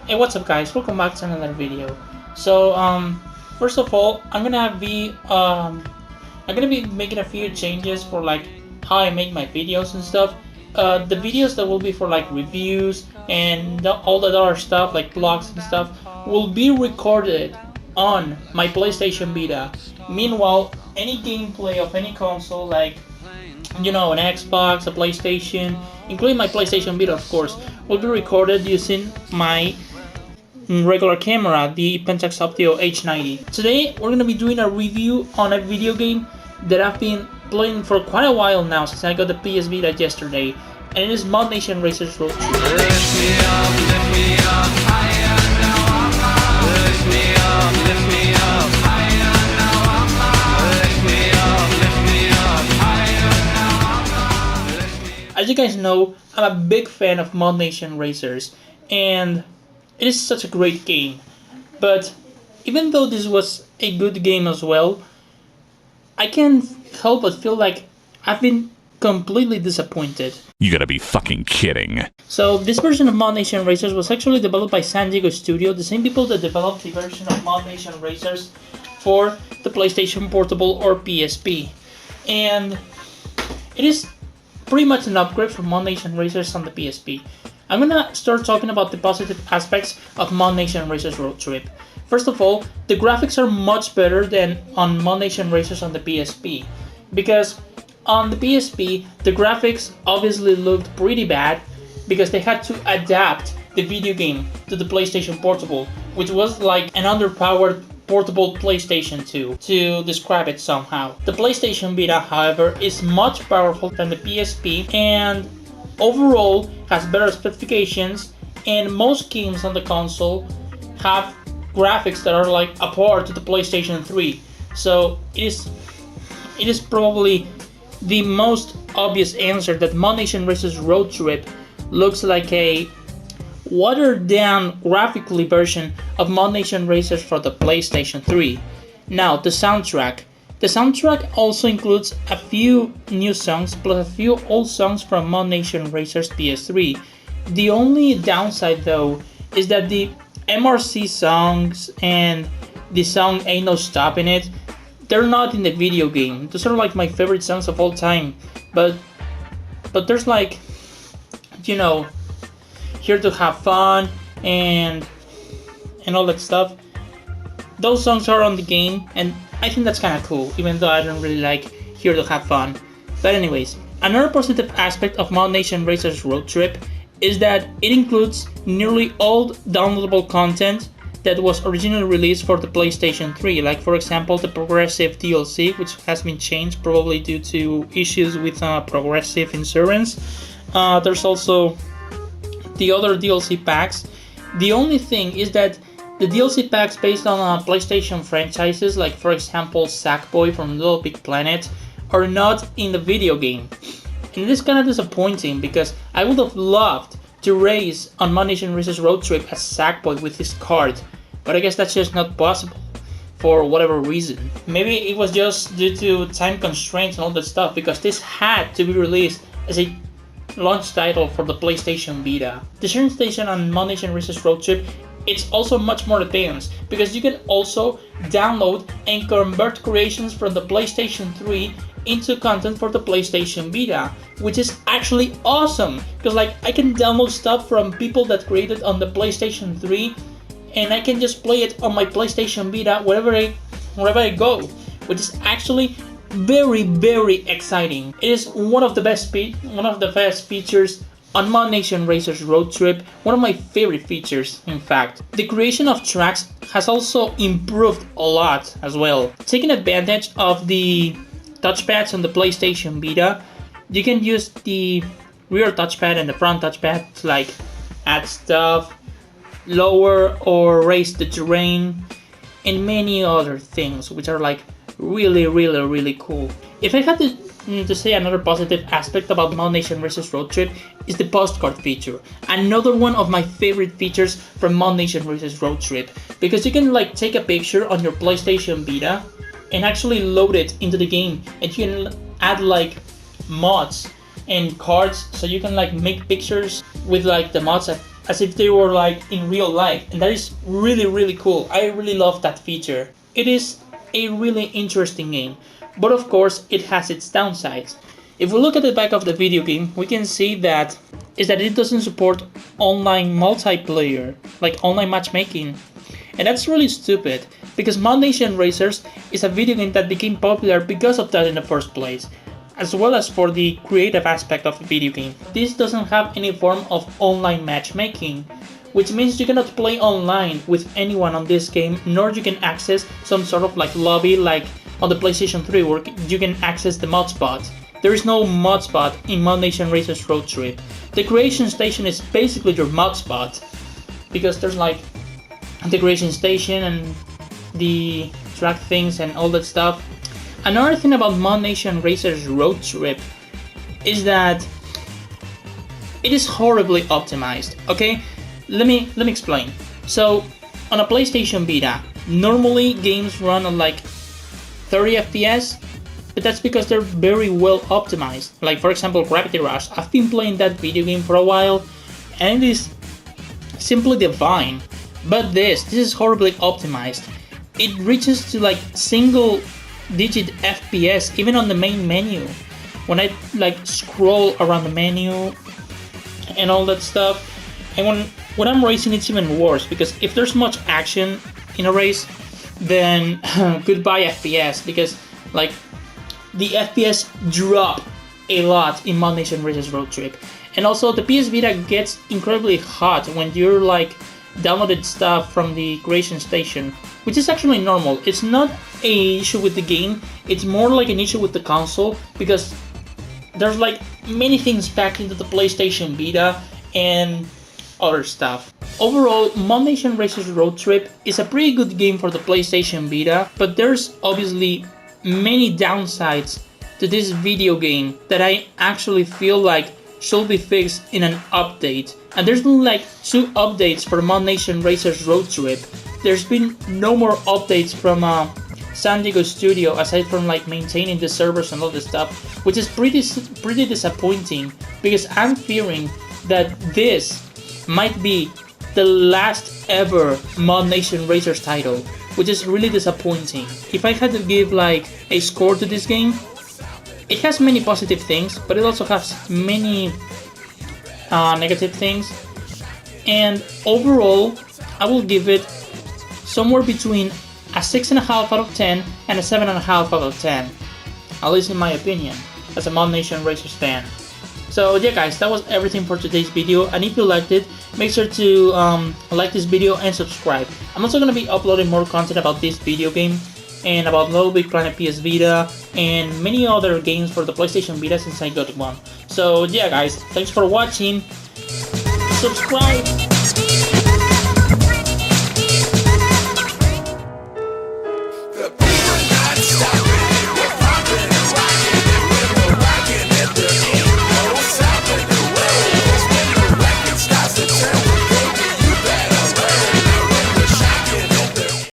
Hey, what's up guys, welcome back to another video. So first of all, I'm gonna be making a few changes for like how I make my videos and stuff. The videos that will be for like reviews and all that other stuff like vlogs and stuff will be recorded on my PlayStation Vita. Meanwhile, any gameplay of any console, like you know, an Xbox, a PlayStation, including my PlayStation Vita of course, will be recorded using my regular camera, the Pentax Optio H90. Today we're gonna be doing a review on a video game that I've been playing for quite a while now, since I got the PS Vita yesterday, and it is ModNation Racers Road Trip. As you guys know, I'm a big fan of ModNation Racers, and it is such a great game. But even though this was a good game as well, I can't help but feel like I've been completely disappointed. You gotta be fucking kidding. So this version of ModNation Racers was actually developed by San Diego Studio, the same people that developed the version of ModNation Racers for the PlayStation Portable or PSP. And it is pretty much an upgrade from ModNation Racers on the PSP. I'm gonna start talking about the positive aspects of ModNation Racers Road Trip. First of all, the graphics are much better than on ModNation Racers on the PSP. Because on the PSP, the graphics obviously looked pretty bad because they had to adapt the video game to the PlayStation Portable, which was like an underpowered portable PlayStation 2 to describe it somehow. The PlayStation Vita, however, is much powerful than the PSP and overall has better specifications, and most games on the console have graphics that are like a par to the PlayStation 3. So it is probably the most obvious answer that ModNation Racers Road Trip looks like a watered down graphically version of ModNation Racers for the PlayStation 3. Now the soundtrack. The soundtrack also includes a few new songs plus a few old songs from ModNation Racers PS3. The only downside though is that the MRC songs and the song Ain't No Stopping It, they're not in the video game. Those are like my favorite songs of all time, but there's like, you know, Here to Have Fun and all that stuff. Those songs are on the game, and I think that's kind of cool, even though I don't really like Here to Have Fun. But anyways, another positive aspect of ModNation Racers Road Trip is that it includes nearly all downloadable content that was originally released for the PlayStation 3, like for example the Progressive DLC, which has been changed probably due to issues with Progressive insurance. There's also the other DLC packs. The only thing is that the DLC packs based on PlayStation franchises, like for example Sackboy from Little Big Planet, are not in the video game. And it is kind of disappointing because I would have loved to race on ModNation Racers Road Trip as Sackboy with his card, but I guess that's just not possible for whatever reason. Maybe it was just due to time constraints and all that stuff, because this had to be released as a launch title for the PlayStation Vita. The sharing station on ModNation Racers Road Trip, it's also much more advanced because you can also download and convert creations from the PlayStation 3 into content for the PlayStation Vita, which is actually awesome because like I can download stuff from people that created on the PlayStation 3 and I can just play it on my PlayStation Vita wherever I go, which is actually very exciting. It is one of the best features on ModNation Racers Road Trip, one of my favorite features in fact. The creation of tracks has also improved a lot as well. Taking advantage of the touchpads on the PlayStation Vita, you can use the rear touchpad and the front touchpad to like add stuff, lower or raise the terrain, and many other things which are like really cool. If I had to say another positive aspect about ModNation Racers Road Trip is the postcard feature. Another one of my favorite features from ModNation Racers Road Trip, because you can like take a picture on your PlayStation Vita and actually load it into the game, and you can add like mods and cards, so you can like make pictures with like the mods as if they were like in real life, and that is really cool. I really love that feature. It is a really interesting game, but of course it has its downsides. If we look at the back of the video game, we can see that it doesn't support online multiplayer, like online matchmaking. And that's really stupid, because ModNation Racers is a video game that became popular because of that in the first place, as well as for the creative aspect of the video game. This doesn't have any form of online matchmaking, which means you cannot play online with anyone on this game, nor you can access some sort of like lobby like on the PlayStation 3 where you can access the mod spot. There is no mod spot in ModNation Racers Road Trip. The creation station is basically your mod spot, because there's like the creation station and the track things and all that stuff. Another thing about ModNation Racers Road Trip is that it is horribly optimized. Okay, let me explain. So on a PlayStation Vita, normally games run on like 30 FPS, but that's because they're very well optimized. Like for example, Gravity Rush. I've been playing that video game for a while, and it is simply divine. But this is horribly optimized. It reaches to like single digit FPS even on the main menu. When I like scroll around the menu and all that stuff, and when I'm racing it's even worse, because if there's much action in a race, then goodbye FPS, because like the FPS drop a lot in ModNation Racers Road Trip. And also the PS Vita gets incredibly hot when you're like downloaded stuff from the creation station, which is actually normal. It's not an issue with the game, it's more like an issue with the console, because there's like many things packed into the PlayStation Vita and other stuff. Overall, ModNation Racers Road Trip is a pretty good game for the PlayStation Vita, but there's obviously many downsides to this video game that I actually feel like should be fixed in an update. And there's been like 2 updates for ModNation Racers Road Trip. There's been no more updates from San Diego Studio, aside from like maintaining the servers and all this stuff, which is pretty disappointing, because I'm fearing that this might be the last ever ModNation Racers title, which is really disappointing. If I had to give like a score to this game, it has many positive things, but it also has many negative things. And overall, I will give it somewhere between a 6.5 out of 10 and a 7.5 out of 10. At least in my opinion, as a ModNation Racers fan. So yeah guys, that was everything for today's video, and if you liked it, make sure to like this video and subscribe. I'm also going to be uploading more content about this video game, and about Little Big Planet PS Vita, and many other games for the PlayStation Vita since I got one. So yeah guys, thanks for watching, subscribe!